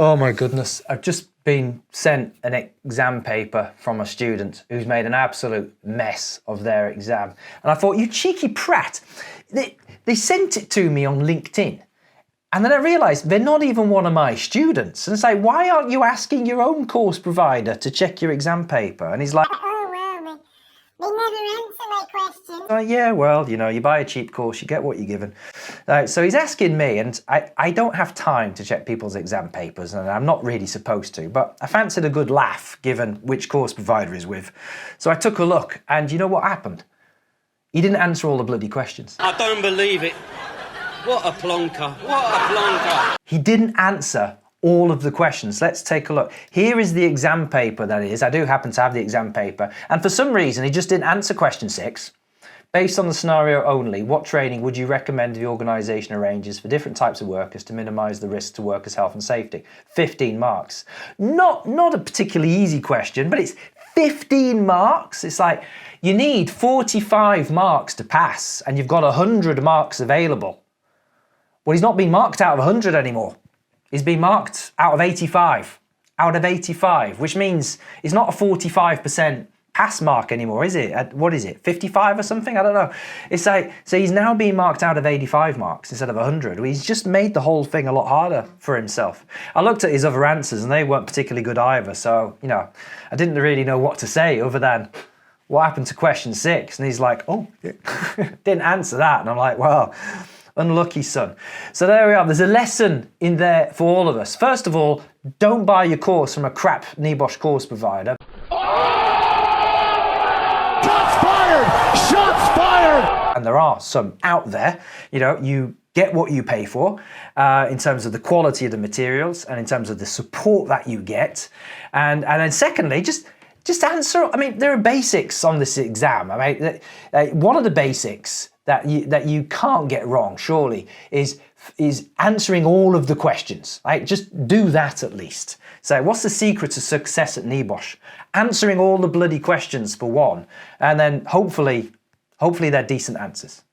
Oh my goodness, I've just been sent an exam paper from a student who's made an absolute mess of their exam. And I thought, you cheeky prat, they sent it to me on LinkedIn. And then I realised they're not even one of my students. And it's like, why aren't you asking your own course provider to check your exam paper? And he's like, oh, well, they never answer my questions. Yeah, well, you know, you buy a cheap course, you get what you're given. So he's asking me, and I don't have time to check people's exam papers, and I'm not really supposed to, but I fancied a good laugh given which course provider he's with. So I took a look, and you know what happened? He didn't answer all the bloody questions. I don't believe it. What a plonker, what a plonker. He didn't answer all of the questions. Let's take a look. Here is the exam paper, that is. I do happen to have the exam paper. And for some reason, he just didn't answer question 6. Based on the scenario only, what training would you recommend the organisation arranges for different types of workers to minimise the risk to workers' health and safety? 15 marks. Not a particularly easy question, but it's 15 marks. It's like, you need 45 marks to pass, and you've got 100 marks available. Well, he's not being marked out of 100 anymore. He's been marked out of 85. Out of 85, which means it's not a 45% pass mark anymore, is it? What is it, 55 or something? I don't know. It's like, so he's now being marked out of 85 marks instead of 100. He's just made the whole thing a lot harder for himself. I looked at his other answers and they weren't particularly good either. So, you know, I didn't really know what to say other than, what happened to question 6? And he's like, oh, didn't answer that. And I'm like, well, unlucky son. So there we are. There's a lesson in there for all of us. First of all, don't buy your course from a crap NEBOSH course provider. Shots fired! Shots fired! And there are some out there. You know, you get what you pay for in terms of the quality of the materials and in terms of the support that you get. And then secondly, just answer. I mean, there are basics on this exam. I mean, one of the basics that you can't get wrong, surely, is answering all of the questions. Right? Just do that at least. So what's the secret to success at NEBOSH? Answering all the bloody questions for one, and then hopefully they're decent answers.